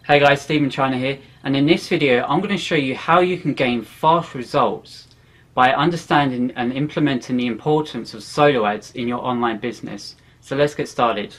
Hey guys, Stephen China here, and in this video I'm going to show you how you can gain fast results by understanding and implementing the importance of solo ads in your online business. So let's get started.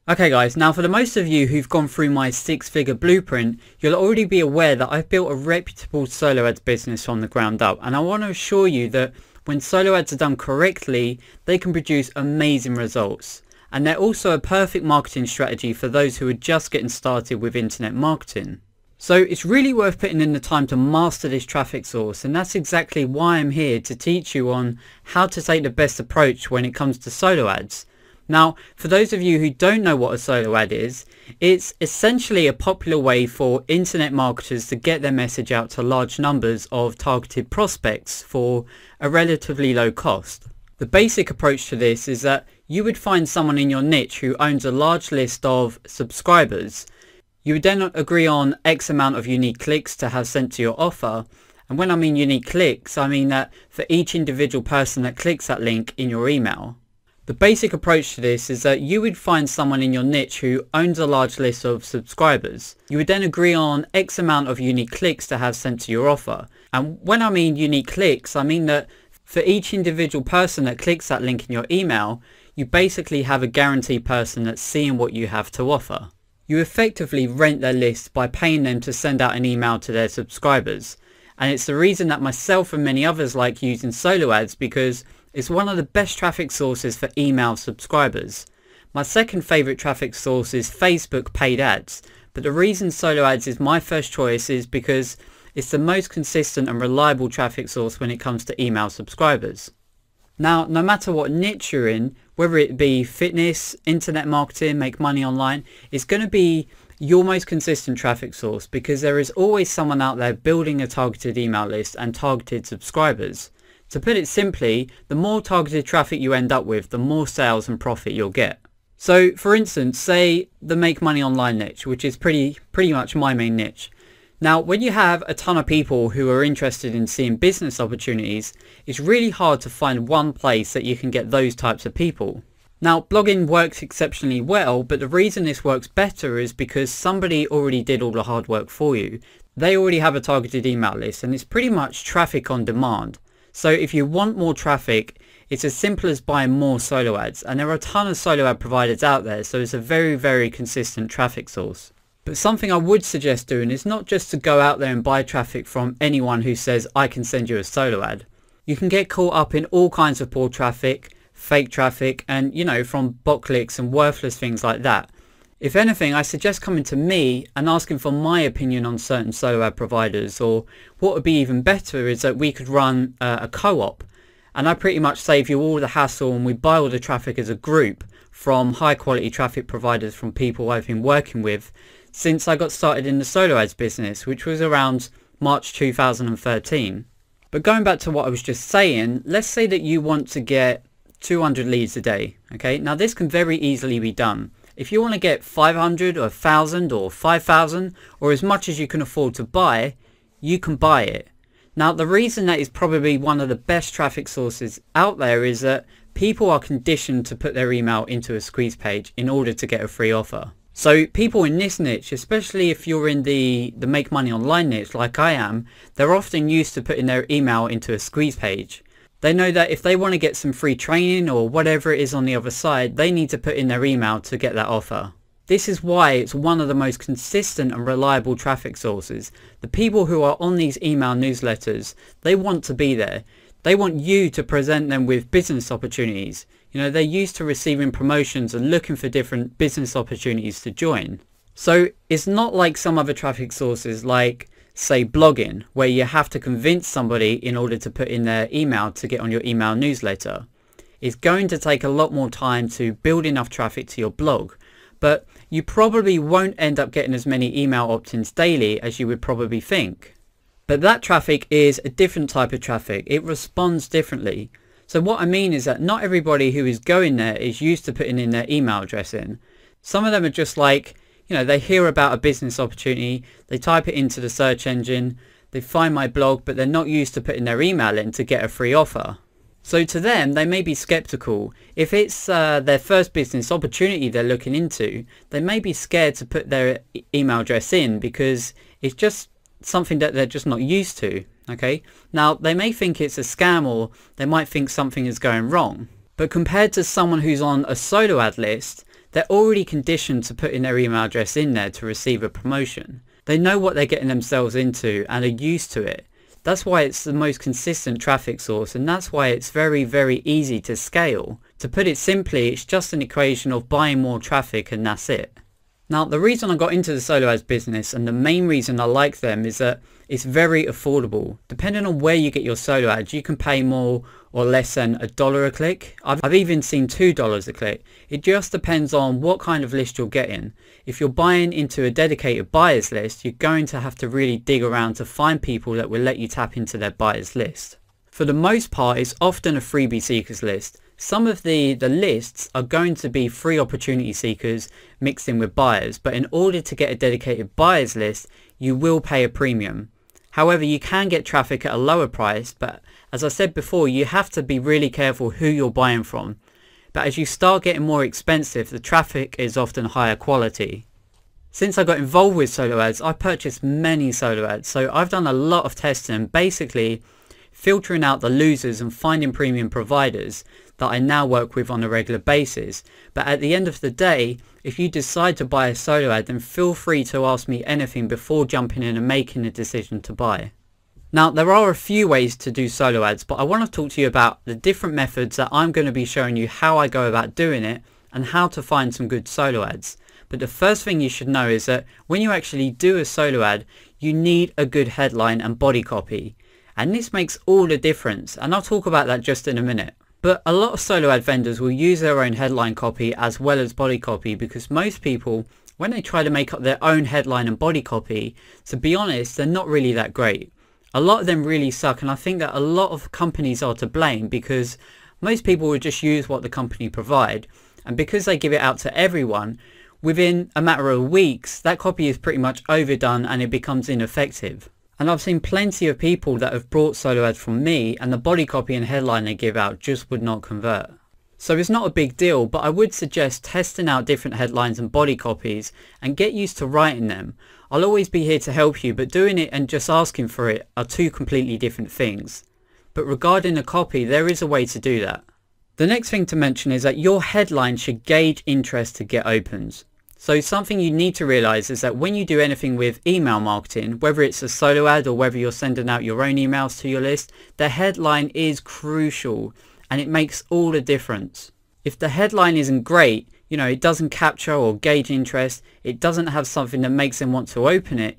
Okay guys, now for the most of you who've gone through my 6-figure blueprint, you'll already be aware that I've built a reputable solo ads business from the ground up, and I want to assure you that when solo ads are done correctly, they can produce amazing results. And they're also a perfect marketing strategy for those who are just getting started with internet marketing. So it's really worth putting in the time to master this traffic source, and that's exactly why I'm here to teach you on how to take the best approach when it comes to solo ads. Now, for those of you who don't know what a solo ad is, it's essentially a popular way for internet marketers to get their message out to large numbers of targeted prospects for a relatively low cost. The basic approach to this is that you would find someone in your niche who owns a large list of subscribers. You would then agree on X amount of unique clicks to have sent to your offer. And when I mean unique clicks, I mean that for each individual person that clicks that link in your email. The basic approach to this is that you would find someone in your niche who owns a large list of subscribers. You would then agree on X amount of unique clicks to have sent to your offer. And when I mean unique clicks, I mean that for each individual person that clicks that link in your email, you basically have a guaranteed person that's seeing what you have to offer. You effectively rent their list by paying them to send out an email to their subscribers. And it's the reason that myself and many others like using solo ads, because it's one of the best traffic sources for email subscribers. My second favorite traffic source is Facebook paid ads, but the reason solo ads is my first choice is because it's the most consistent and reliable traffic source when it comes to email subscribers. Now, no matter what niche you're in, whether it be fitness, internet marketing, make money online, it's going to be your most consistent traffic source because there is always someone out there building a targeted email list and targeted subscribers. To put it simply, the more targeted traffic you end up with, the more sales and profit you'll get. So for instance, say the make money online niche, which is pretty much my main niche. Now, when you have a ton of people who are interested in seeing business opportunities, it's really hard to find one place that you can get those types of people. Now, blogging works exceptionally well, but the reason this works better is because somebody already did all the hard work for you. They already have a targeted email list, and it's pretty much traffic on demand. So if you want more traffic, it's as simple as buying more solo ads, and there are a ton of solo ad providers out there, so it's a very consistent traffic source. But something I would suggest doing is not just to go out there and buy traffic from anyone who says I can send you a solo ad. You can get caught up in all kinds of poor traffic, fake traffic, and from bot clicks and worthless things like that. If anything, I suggest coming to me and asking for my opinion on certain solo ad providers, or what would be even better is that we could run a co-op, and I pretty much save you all the hassle and we buy all the traffic as a group from high quality traffic providers from people I've been working with since I got started in the solo ads business, which was around March 2013. But going back to what I was just saying, let's say that you want to get 200 leads a day. Okay, now this can very easily be done. If you want to get 500 or 1,000 or 5,000 or as much as you can afford to buy, you can buy it. Now, the reason that is probably one of the best traffic sources out there is that people are conditioned to put their email into a squeeze page in order to get a free offer. So people in this niche, especially if you're in the make money online niche like I am, they're often used to putting their email into a squeeze page. They know that if they want to get some free training or whatever it is on the other side, they need to put in their email to get that offer. This is why it's one of the most consistent and reliable traffic sources. The people who are on these email newsletters, they want to be there. They want you to present them with business opportunities. They're used to receiving promotions and looking for different business opportunities to join. So it's not like some other traffic sources like say blogging, where you have to convince somebody in order to put in their email to get on your email newsletter. It's going to take a lot more time to build enough traffic to your blog, but you probably won't end up getting as many email opt-ins daily as you would probably think. But that traffic is a different type of traffic. It responds differently. So what I mean is that not everybody who is going there is used to putting in their email address in. Some of them are just like, they hear about a business opportunity, they type it into the search engine, they find my blog, but they're not used to putting their email in to get a free offer. So to them, they may be skeptical. If it's their first business opportunity they're looking into, they may be scared to put their email address in because it's just something that they're just not used to. Okay, now they may think it's a scam, or they might think something is going wrong. But compared to someone who's on a solo ad list, they're already conditioned to putting their email address in there to receive a promotion. They know what they're getting themselves into and are used to it. That's why it's the most consistent traffic source, and that's why it's very, very easy to scale. To put it simply, it's just an equation of buying more traffic and that's it. Now, the reason I got into the solo ads business, and the main reason I like them, is that it's very affordable. Depending on where you get your solo ads, you can pay more or less than $1 a click. I've even seen $2 a click. It just depends on what kind of list you're getting. If you're buying into a dedicated buyers list, you're going to have to really dig around to find people that will let you tap into their buyers list. For the most part, it's often a freebie seekers list. Some of the lists are going to be free opportunity seekers mixed in with buyers, but in order to get a dedicated buyers list, you will pay a premium. However, you can get traffic at a lower price, but as I said before, you have to be really careful who you're buying from. But as you start getting more expensive, the traffic is often higher quality. Since I got involved with solo ads, I purchased many solo ads, so I've done a lot of testing, basically filtering out the losers and finding premium providers that I now work with on a regular basis. But at the end of the day, if you decide to buy a solo ad, then feel free to ask me anything before jumping in and making a decision to buy. Now, there are a few ways to do solo ads, but I want to talk to you about the different methods that I'm going to be showing you how I go about doing it and how to find some good solo ads. But the first thing you should know is that when you actually do a solo ad, you need a good headline and body copy. And this makes all the difference, and I'll talk about that just in a minute. But a lot of solo ad vendors will use their own headline copy as well as body copy, because most people, when they try to make up their own headline and body copy, to be honest, they're not really that great. A lot of them really suck, and I think that a lot of companies are to blame because most people will just use what the company provide, and because they give it out to everyone, within a matter of weeks, that copy is pretty much overdone and it becomes ineffective. And I've seen plenty of people that have bought solo ads from me and the body copy and headline they give out just would not convert. So it's not a big deal, but I would suggest testing out different headlines and body copies and get used to writing them. I'll always be here to help you, but doing it and just asking for it are two completely different things. But regarding the copy, there is a way to do that. The next thing to mention is that your headline should gauge interest to get opens. So something you need to realize is that when you do anything with email marketing, whether it's a solo ad or whether you're sending out your own emails to your list, the headline is crucial and it makes all the difference. If the headline isn't great, it doesn't capture or gauge interest, it doesn't have something that makes them want to open it,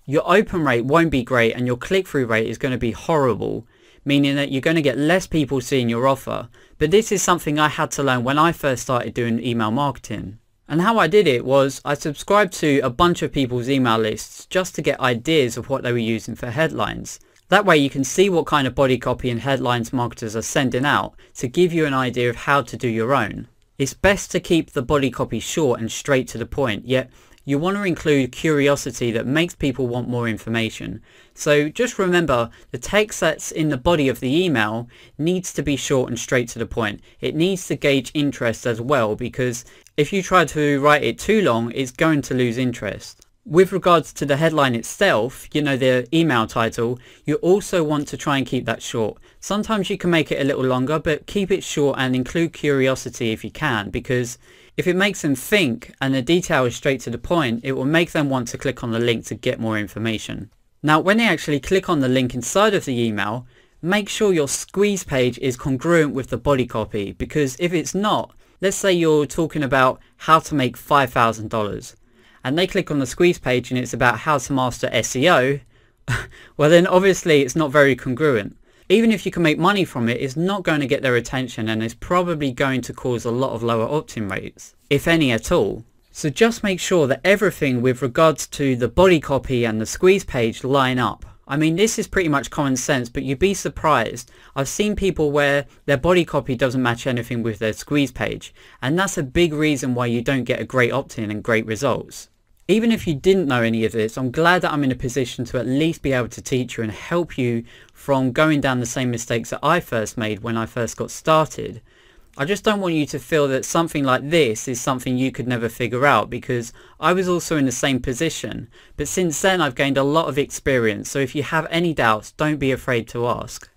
your open rate won't be great and your click-through rate is going to be horrible, meaning that you're going to get less people seeing your offer. But this is something I had to learn when I first started doing email marketing. And how I did it was I subscribed to a bunch of people's email lists just to get ideas of what they were using for headlines. That way you can see what kind of body copy and headlines marketers are sending out to give you an idea of how to do your own. It's best to keep the body copy short and straight to the point, yet you want to include curiosity that makes people want more information. So just remember, the text that's in the body of the email needs to be short and straight to the point. It needs to gauge interest as well, because if you try to write it too long, it's going to lose interest. With regards to the headline itself, the email title, you also want to try and keep that short. Sometimes you can make it a little longer, but keep it short and include curiosity if you can, because if it makes them think and the detail is straight to the point, it will make them want to click on the link to get more information. Now, when they actually click on the link inside of the email, make sure your squeeze page is congruent with the body copy, because if it's not, let's say you're talking about how to make $5,000 and they click on the squeeze page and it's about how to master SEO, well then obviously it's not very congruent. Even if you can make money from it, it's not going to get their attention and it's probably going to cause a lot of lower opt-in rates, if any at all. So just make sure that everything with regards to the body copy and the squeeze page line up. I mean, this is pretty much common sense, but you'd be surprised. I've seen people where their body copy doesn't match anything with their squeeze page, and that's a big reason why you don't get a great opt-in and great results. Even if you didn't know any of this, I'm glad that I'm in a position to at least be able to teach you and help you from going down the same mistakes that I first made when I first got started. I just don't want you to feel that something like this is something you could never figure out, because I was also in the same position. But since then I've gained a lot of experience, so if you have any doubts, don't be afraid to ask.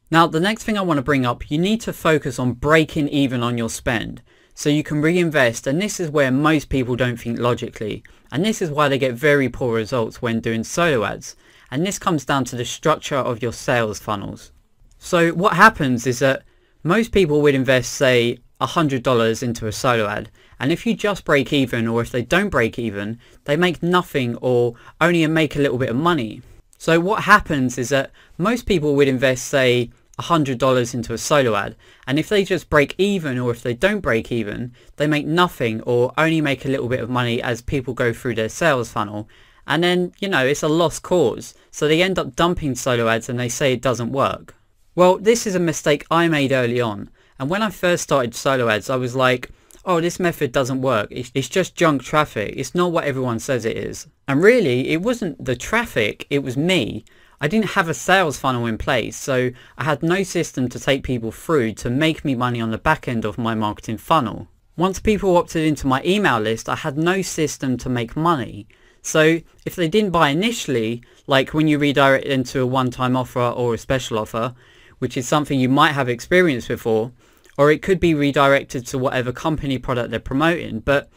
Now, the next thing I want to bring up, you need to focus on breaking even on your spend so you can reinvest, and this is where most people don't think logically, and this is why they get very poor results when doing solo ads, and this comes down to the structure of your sales funnels. So what happens is that most people would invest, say, $100 into a solo ad, and if you just break even, or if they don't break even, they make nothing or only make a little bit of money. So what happens is that most people would invest, say, $100 into a solo ad, and if they just break even, or if they don't break even, they make nothing or only make a little bit of money as people go through their sales funnel, and then, you know, it's a lost cause, so they end up dumping solo ads and they say it doesn't work. Well, this is a mistake I made early on, and when I first started solo ads I was like, oh, this method doesn't work, it's just junk traffic, it's not what everyone says it is. And really, it wasn't the traffic, it was me. I didn't have a sales funnel in place, so I had no system to take people through to make me money on the back end of my marketing funnel. Once people opted into my email list, I had no system to make money. So if they didn't buy initially, like when you redirect into a one-time offer or a special offer, which is something you might have experienced before, or it could be redirected to whatever company product they're promoting, but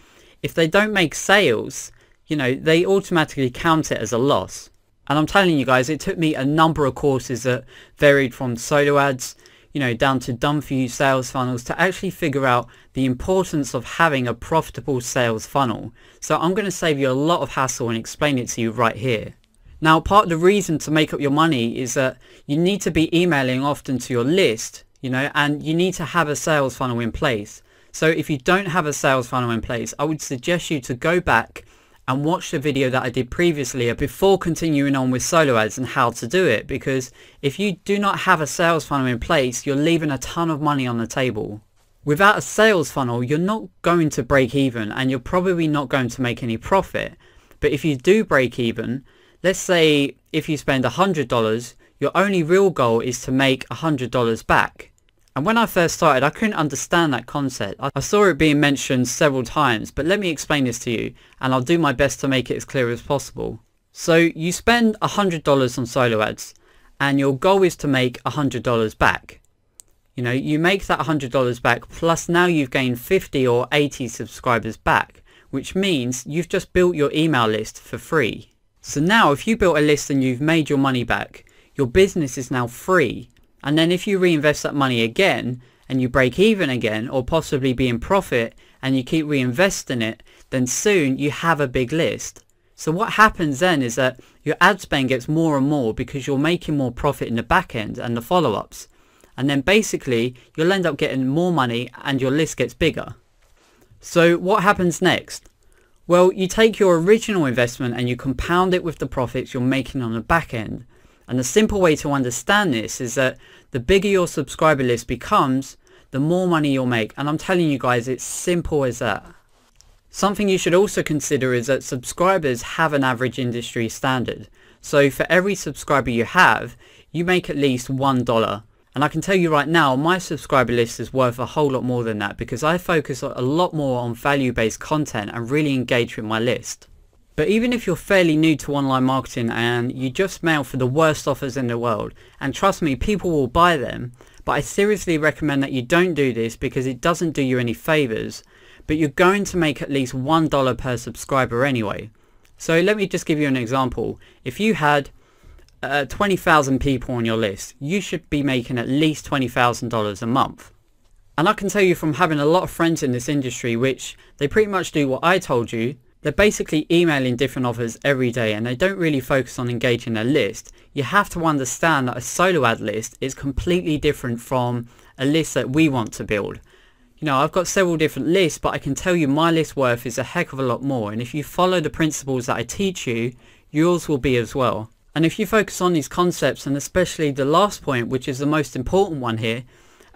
if they don't make sales, you know, they automatically count it as a loss. And I'm telling you guys, it took me a number of courses that varied from solo ads, you know, down to done for you sales funnels to actually figure out the importance of having a profitable sales funnel. So I'm going to save you a lot of hassle and explain it to you right here. Now, part of the reason to make up your money is that you need to be emailing often to your list, you know, and you need to have a sales funnel in place. So if you don't have a sales funnel in place, I would suggest you to go back and watch the video that I did previously before continuing on with solo ads and how to do it, because if you do not have a sales funnel in place, you're leaving a ton of money on the table. Without a sales funnel, you're not going to break even and you're probably not going to make any profit. But if you do break even, let's say if you spend $100, your only real goal is to make $100 back. And when I first started, I couldn't understand that concept. I saw it being mentioned several times, but let me explain this to you, and I'll do my best to make it as clear as possible. So you spend $100 on solo ads, and your goal is to make $100 back. You know, you make that $100 back, plus now you've gained 50 or 80 subscribers back, which means you've just built your email list for free. So now if you built a list and you've made your money back, your business is now free. And then if you reinvest that money again and you break even again, or possibly be in profit and you keep reinvesting it, then soon you have a big list. So what happens then is that your ad spend gets more and more because you're making more profit in the back end and the follow-ups. And then basically you'll end up getting more money and your list gets bigger. So what happens next? Well, you take your original investment and you compound it with the profits you're making on the back end. And the simple way to understand this is that the bigger your subscriber list becomes, the more money you'll make. And I'm telling you guys, it's simple as that. Something you should also consider is that subscribers have an average industry standard. So for every subscriber you have, you make at least $1. And I can tell you right now, my subscriber list is worth a whole lot more than that because I focus a lot more on value-based content and really engage with my list. But even if you're fairly new to online marketing and you just mail for the worst offers in the world, and trust me, people will buy them, but I seriously recommend that you don't do this because it doesn't do you any favors, but you're going to make at least $1 per subscriber anyway. So let me just give you an example. If you had 20,000 people on your list, you should be making at least $20,000 a month. And I can tell you from having a lot of friends in this industry, which they pretty much do what I told you. They're basically emailing different offers every day and they don't really focus on engaging their list. You have to understand that a solo ad list is completely different from a list that we want to build. You know, I've got several different lists, but I can tell you my list worth is a heck of a lot more. And if you follow the principles that I teach you, yours will be as well. And if you focus on these concepts, and especially the last point, which is the most important one here,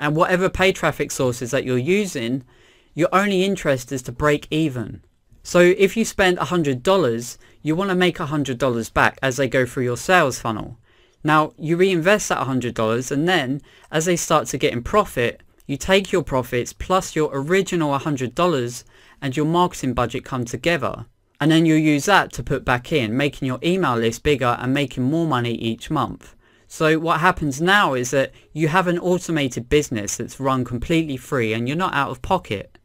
and whatever paid traffic sources that you're using, your only interest is to break even. So if you spend $100, you want to make $100 back as they go through your sales funnel. Now you reinvest that $100, and then as they start to get in profit, you take your profits plus your original $100 and your marketing budget come together. And then you'll use that to put back in, making your email list bigger and making more money each month. So what happens now is that you have an automated business that's run completely free and you're not out of pocket.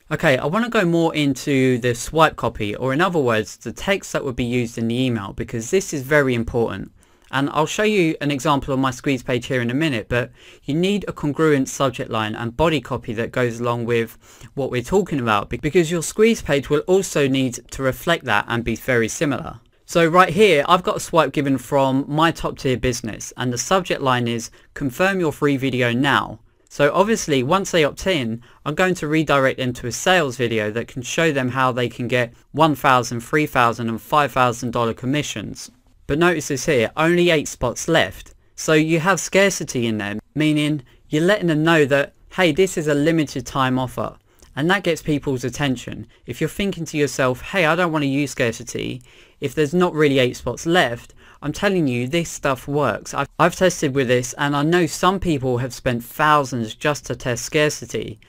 Okay, I want to go more into the swipe copy, or in other words, the text that would be used in the email, because this is very important. And I'll show you an example on my squeeze page here in a minute, but you need a congruent subject line and body copy that goes along with what we're talking about, because your squeeze page will also need to reflect that and be very similar. So right here, I've got a swipe given from My Top Tier Business, and the subject line is confirm your free video now. So obviously once they opt in, I'm going to redirect them to a sales video that can show them how they can get $1,000, $3,000 and $5,000 commissions. But notice this here, only 8 spots left. So you have scarcity in there, meaning you're letting them know that, hey, this is a limited time offer. And that gets people's attention. If you're thinking to yourself, hey, I don't want to use scarcity, if there's not really 8 spots left, I'm telling you, this stuff works. I've tested with this, and I know some people have spent thousands just to test scarcity.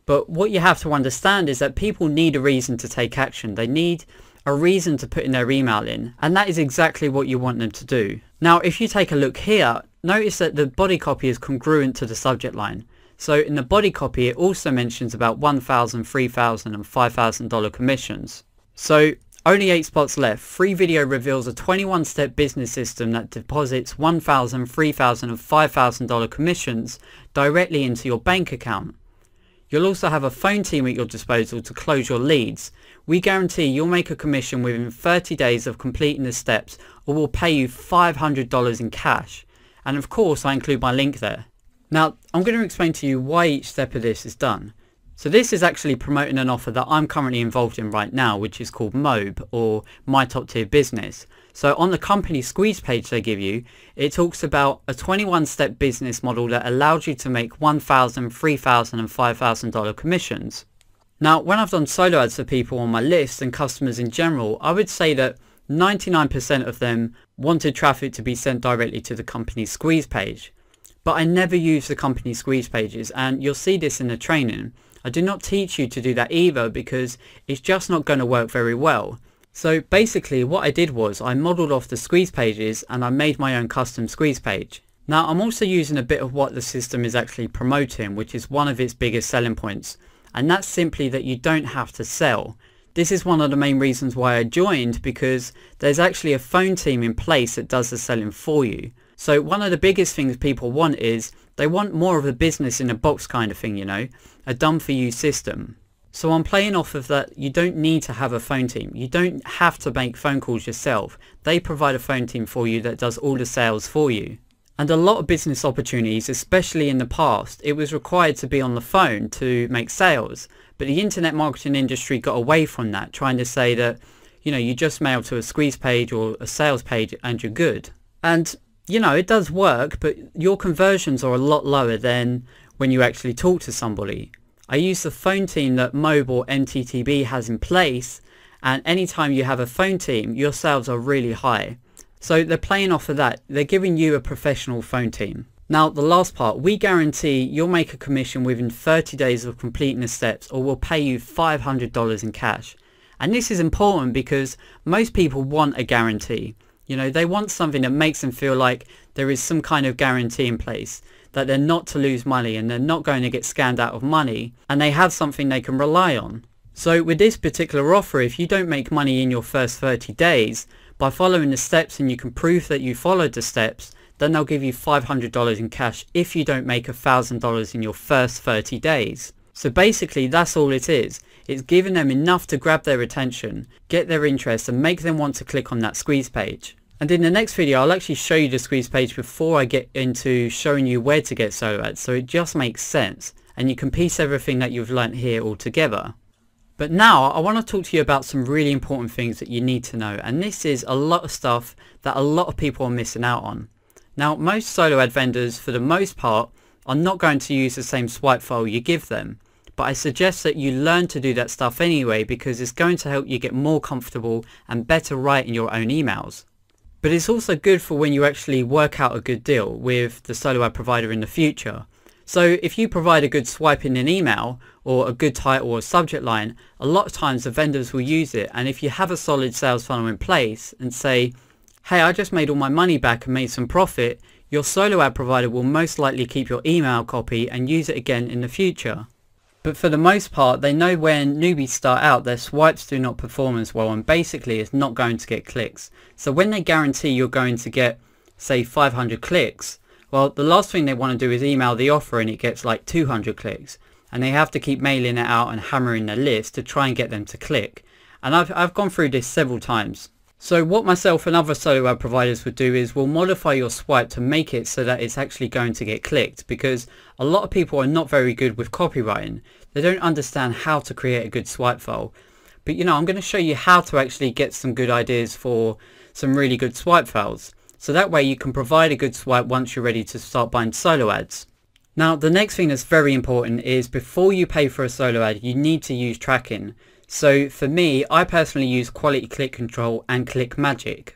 But what you have to understand is that people need a reason to take action. They need a reason to put in their email in, and that is exactly what you want them to do. Now if you take a look here, notice that the body copy is congruent to the subject line. So in the body copy it also mentions about $1,000, $3,000 and $5,000 commissions. So only 8 spots left. Free video reveals a 21-step business system that deposits $1,000, $3,000 and $5,000 commissions directly into your bank account. You'll also have a phone team at your disposal to close your leads. We guarantee you'll make a commission within 30 days of completing the steps, or we'll pay you $500 in cash. And of course I include my link there. Now I'm going to explain to you why each step of this is done. So this is actually promoting an offer that I'm currently involved in right now, which is called MOB, or My Top Tier Business. So on the company squeeze page they give you, it talks about a 21-step business model that allows you to make $1,000, $3,000 and $5,000 commissions. Now when I've done solo ads for people on my list and customers in general, I would say that 99% of them wanted traffic to be sent directly to the company squeeze page. But I never use the company squeeze pages, and you'll see this in the training. I do not teach you to do that either, because it's just not going to work very well. So basically what I did was I modeled off the squeeze pages and I made my own custom squeeze page. Now I'm also using a bit of what the system is actually promoting, which is one of its biggest selling points, and that's simply that you don't have to sell. This is one of the main reasons why I joined, because there's actually a phone team in place that does the selling for you. So one of the biggest things people want is they want more of a business in a box kind of thing, you know, a done for you system. So I'm playing off of that. You don't need to have a phone team. You don't have to make phone calls yourself. They provide a phone team for you that does all the sales for you. And a lot of business opportunities, especially in the past, it was required to be on the phone to make sales. But the internet marketing industry got away from that, trying to say that, you know, you just mail to a squeeze page or a sales page and you're good. And, you know, it does work, but your conversions are a lot lower than when you actually talk to somebody. I use the phone team that MOB or MTTB has in place, and anytime you have a phone team, your sales are really high. So they're playing off of that. They're giving you a professional phone team. Now the last part, we guarantee you'll make a commission within 30 days of completing the steps, or we'll pay you $500 in cash. And this is important because most people want a guarantee. You know, they want something that makes them feel like there is some kind of guarantee in place, that they're not to lose money and they're not going to get scammed out of money, and they have something they can rely on. So with this particular offer, if you don't make money in your first 30 days, by following the steps and you can prove that you followed the steps, then they'll give you $500 in cash if you don't make $1,000 in your first 30 days. So basically that's all it is. It's giving them enough to grab their attention, get their interest and make them want to click on that squeeze page. And in the next video I'll actually show you the squeeze page before I get into showing you where to get solo ads, so it just makes sense and you can piece everything that you've learnt here all together. But now I want to talk to you about some really important things that you need to know, and this is a lot of stuff that a lot of people are missing out on. Now most solo ad vendors for the most part are not going to use the same swipe file you give them, but I suggest that you learn to do that stuff anyway because it's going to help you get more comfortable and better writing your own emails. But it's also good for when you actually work out a good deal with the solo ad provider in the future. So if you provide a good swipe in an email or a good title or subject line, a lot of times the vendors will use it. And if you have a solid sales funnel in place and say, hey, I just made all my money back and made some profit, your solo ad provider will most likely keep your email copy and use it again in the future. But for the most part, they know when newbies start out, their swipes do not perform as well, and basically it's not going to get clicks. So when they guarantee you're going to get, say, 500 clicks, well, the last thing they want to do is email the offer and it gets like 200 clicks. And they have to keep mailing it out and hammering their list to try and get them to click. And I've gone through this several times. So what myself and other solo ad providers would do is we'll modify your swipe to make it so that it's actually going to get clicked, because a lot of people are not very good with copywriting. They don't understand how to create a good swipe file. But I'm going to show you how to actually get some good ideas for some really good swipe files. So that way you can provide a good swipe once you're ready to start buying solo ads. Now the next thing that's very important is before you pay for a solo ad, you need to use tracking. So for me, I personally use Quality Click Control and ClickMagick.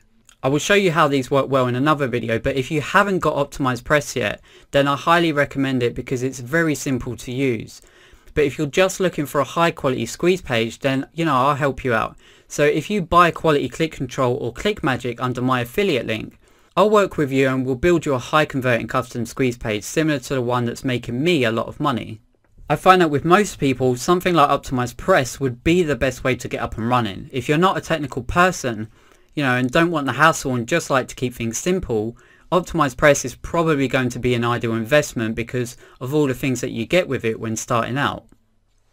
I will show you how these work well in another video, but if you haven't got Optimized Press yet, then I highly recommend it because it's very simple to use. But if you're just looking for a high quality squeeze page, then I'll help you out. So if you buy Quality Click Control or ClickMagick under my affiliate link, I'll work with you and we'll build you a high converting custom squeeze page similar to the one that's making me a lot of money. I find that with most people, something like Optimized Press would be the best way to get up and running. If you're not a technical person, and don't want the hassle and just like to keep things simple, Optimized Press is probably going to be an ideal investment because of all the things that you get with it when starting out.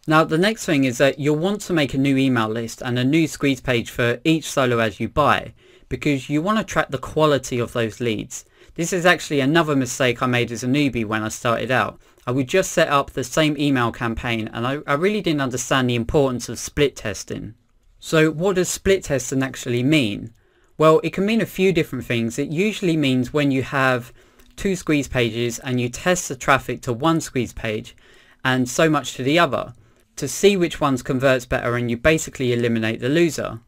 Now the next thing is that you'll want to make a new email list and a new squeeze page for each solo ad you buy, because you want to track the quality of those leads. This is actually another mistake I made as a newbie when I started out. I would just set up the same email campaign and I really didn't understand the importance of split testing. So what does split testing actually mean? Well, it can mean a few different things. It usually means when you have two squeeze pages and you test the traffic to one squeeze page and so much to the other to see which ones converts better, and you basically eliminate the loser.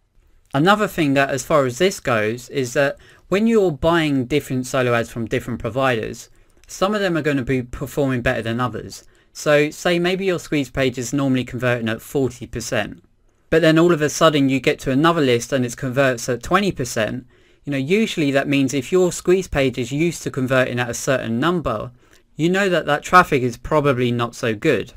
Another thing that as far as this goes is that when you're buying different solo ads from different providers, some of them are going to be performing better than others. So say maybe your squeeze page is normally converting at 40%, but then all of a sudden you get to another list and it converts at 20%. Usually that means if your squeeze page is used to converting at a certain number, that traffic is probably not so good.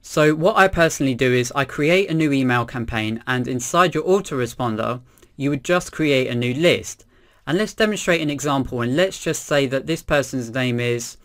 So what I personally do is I create a new email campaign, and inside your autoresponder you would just create a new list. And let's demonstrate an example, and let's just say that this person's name is,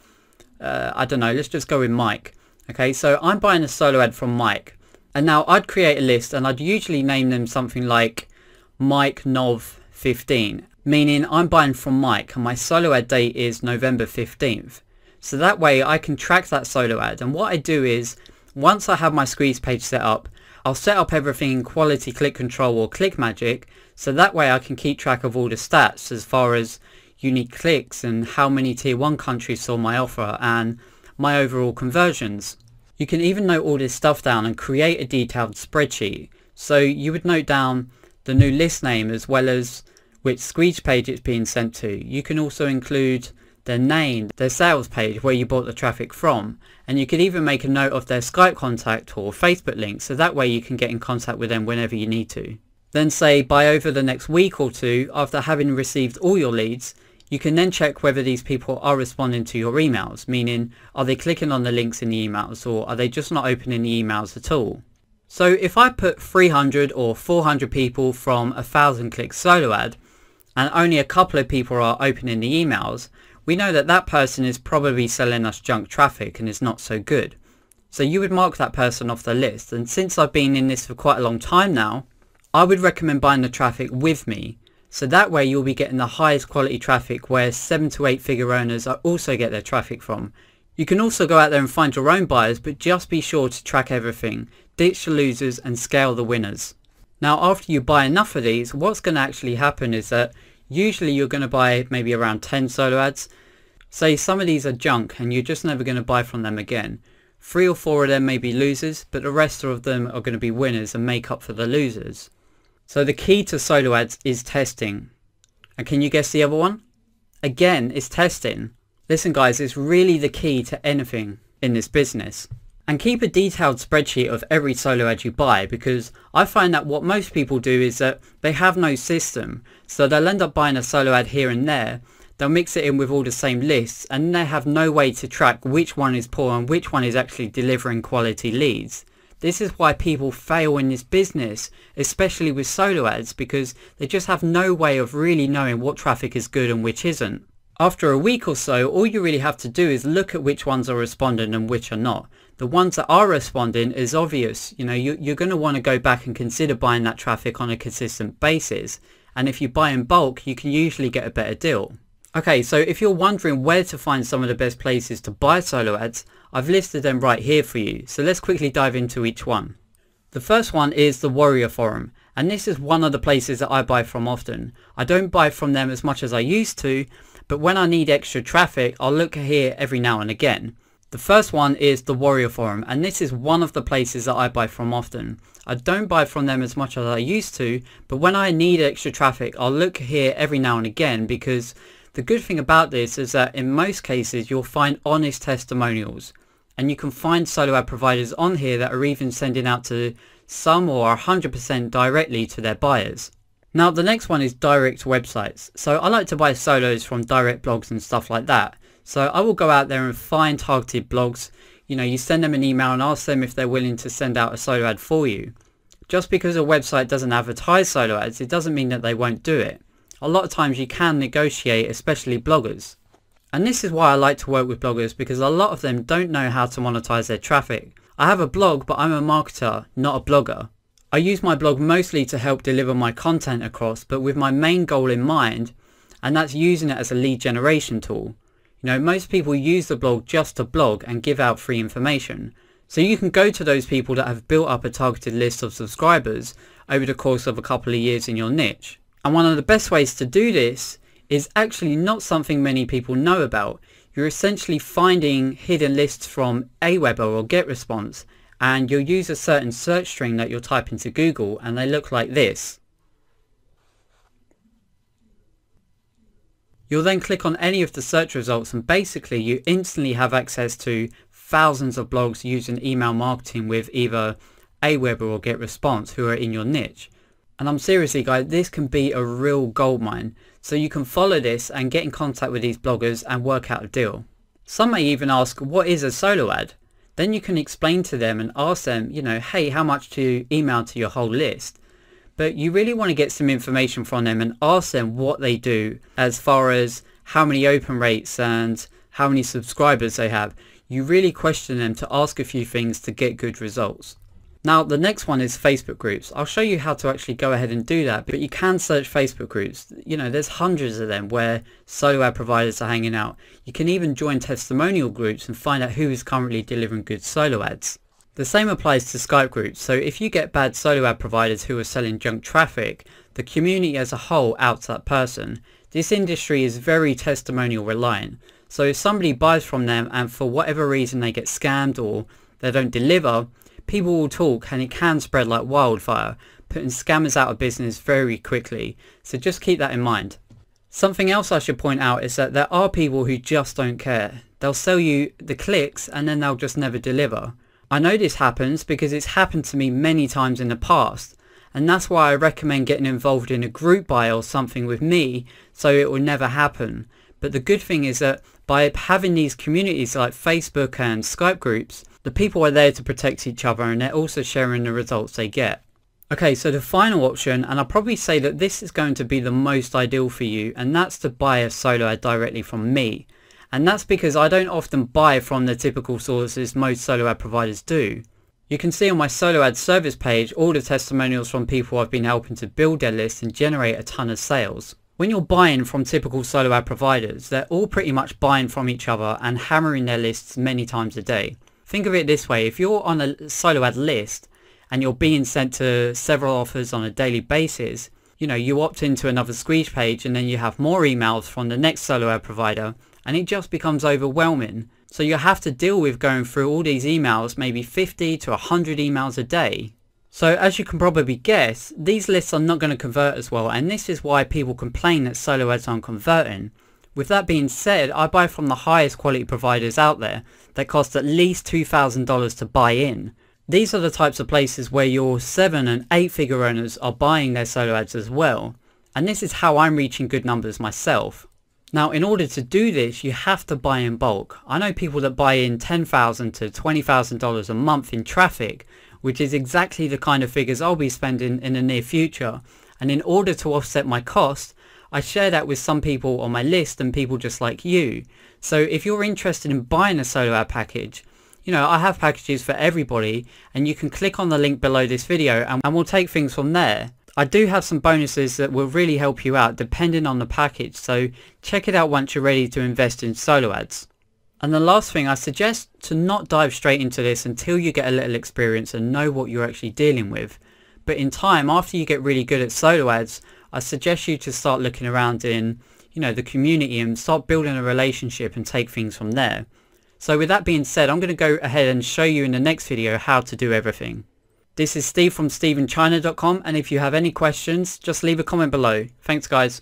I don't know, let's just go with Mike. Okay, so I'm buying a solo ad from Mike. And now I'd create a list and I'd usually name them something like Mike Nov 15, meaning I'm buying from Mike and my solo ad date is November 15th. So that way I can track that solo ad. And what I do is, once I have my squeeze page set up, I'll set up everything in Quality Click Control or ClickMagick, so that way I can keep track of all the stats as far as unique clicks and how many tier 1 countries saw my offer and my overall conversions. You can even note all this stuff down and create a detailed spreadsheet. So you would note down the new list name as well as which squeeze page it's being sent to. You can also include their name, their sales page, where you bought the traffic from, and you could even make a note of their Skype contact or Facebook link, so that way you can get in contact with them whenever you need to. Then say by over the next week or two, after having received all your leads, you can then check whether these people are responding to your emails, meaning are they clicking on the links in the emails or are they just not opening the emails at all. So if I put 300 or 400 people from 1,000 click solo ad and only a couple of people are opening the emails, we know that that person is probably selling us junk traffic and is not so good. So you would mark that person off the list, and since I've been in this for quite a long time now, I would recommend buying the traffic with me. So that way you'll be getting the highest quality traffic where 7 to 8 figure owners also get their traffic from. You can also go out there and find your own buyers, but just be sure to track everything, ditch the losers and scale the winners. Now after you buy enough of these, what's going to actually happen is that usually you're going to buy maybe around 10 solo ads. Say some of these are junk and you're just never going to buy from them again. 3 or 4 of them may be losers, but the rest of them are going to be winners and make up for the losers. So the key to solo ads is testing. And can you guess the other one? Again, it's testing. Listen guys, it's really the key to anything in this business. And keep a detailed spreadsheet of every solo ad you buy, because I find that what most people do is that they have no system. So they'll end up buying a solo ad here and there, they'll mix it in with all the same lists, and they have no way to track which one is poor and which one is actually delivering quality leads. This is why people fail in this business, especially with solo ads, because they just have no way of really knowing what traffic is good and which isn't. After a week or so, all you really have to do is look at which ones are responding and which are not. The ones that are responding is obvious. You know, you're going to want to go back and consider buying that traffic on a consistent basis. And if you buy in bulk, you can usually get a better deal. Okay, so if you're wondering where to find some of the best places to buy solo ads, I've listed them right here for you. So let's quickly dive into each one. The first one is the Warrior Forum, and this is one of the places that I buy from often. I don't buy from them as much as I used to, but when I need extra traffic, I'll look here every now and again. The first one is the Warrior Forum, and this is one of the places that I buy from often. I don't buy from them as much as I used to, but when I need extra traffic, I'll look here every now and again, because the good thing about this is that in most cases you'll find honest testimonials, and you can find solo ad providers on here that are even sending out to some or 100% directly to their buyers. Now the next one is direct websites. So I like to buy solos from direct blogs and stuff like that. So I will go out there and find targeted blogs. You know, you send them an email and ask them if they're willing to send out a solo ad for you. Just because a website doesn't advertise solo ads, it doesn't mean that they won't do it. A lot of times you can negotiate, especially bloggers. And this is why I like to work with bloggers, because a lot of them don't know how to monetize their traffic. I have a blog, but I'm a marketer, not a blogger. I use my blog mostly to help deliver my content across, but with my main goal in mind, and that's using it as a lead generation tool. You know, most people use the blog just to blog and give out free information. So you can go to those people that have built up a targeted list of subscribers over the course of a couple of years in your niche. And one of the best ways to do this is actually not something many people know about. You're essentially finding hidden lists from Aweber or GetResponse, and you'll use a certain search string that you'll type into Google, and they look like this. You'll then click on any of the search results, and basically you instantly have access to thousands of blogs using email marketing with either Aweber or GetResponse who are in your niche. And I'm seriously guys, this can be a real goldmine. So you can follow this and get in contact with these bloggers and work out a deal. Some may even ask, what is a solo ad? Then you can explain to them and ask them, you know, hey, how much to email to your whole list? But you really want to get some information from them and ask them what they do as far as how many open rates and how many subscribers they have. You really question them to ask a few things to get good results. Now the next one is Facebook groups. I'll show you how to actually go ahead and do that, but you can search Facebook groups. You know, there's hundreds of them where solo ad providers are hanging out. You can even join testimonial groups and find out who is currently delivering good solo ads. The same applies to Skype groups. So if you get bad solo ad providers who are selling junk traffic, the community as a whole outs that person. This industry is very testimonial reliant. So if somebody buys from them and for whatever reason they get scammed or they don't deliver, people will talk and it can spread like wildfire, putting scammers out of business very quickly. So just keep that in mind. Something else I should point out is that there are people who just don't care. They'll sell you the clicks and then they'll just never deliver. I know this happens because it's happened to me many times in the past, and that's why I recommend getting involved in a group buy or something with me so it will never happen. But the good thing is that by having these communities like Facebook and Skype groups, the people are there to protect each other and they're also sharing the results they get. Okay, so the final option, and I'll probably say that this is going to be the most ideal for you, and that's to buy a solo ad directly from me. And that's because I don't often buy from the typical sources most solo ad providers do. You can see on my solo ad service page all the testimonials from people I've been helping to build their list and generate a ton of sales. When you're buying from typical solo ad providers, they're all pretty much buying from each other and hammering their lists many times a day. Think of it this way, if you're on a solo ad list and you're being sent to several offers on a daily basis, you know, you opt into another squeeze page and then you have more emails from the next solo ad provider and it just becomes overwhelming. So you have to deal with going through all these emails, maybe 50 to 100 emails a day. So as you can probably guess, these lists are not going to convert as well, and this is why people complain that solo ads aren't converting. With that being said, I buy from the highest quality providers out there that cost at least $2,000 to buy in. These are the types of places where your 7 and 8 figure owners are buying their solo ads as well. And this is how I'm reaching good numbers myself. Now, in order to do this, you have to buy in bulk. I know people that buy in $10,000 to $20,000 a month in traffic, which is exactly the kind of figures I'll be spending in the near future. And in order to offset my cost, I share that with some people on my list and people just like you. So if you're interested in buying a solo ad package, I have packages for everybody, and you can click on the link below this video and we'll take things from there. I do have some bonuses that will really help you out depending on the package, so check it out once you're ready to invest in solo ads. And the last thing, I suggest to not dive straight into this until you get a little experience and know what you're actually dealing with. But in time, after you get really good at solo ads, I suggest you to start looking around in, the community and start building a relationship and take things from there. So with that being said, I'm going to go ahead and show you in the next video how to do everything. This is Steve from steveinchina.com, and if you have any questions, just leave a comment below. Thanks guys.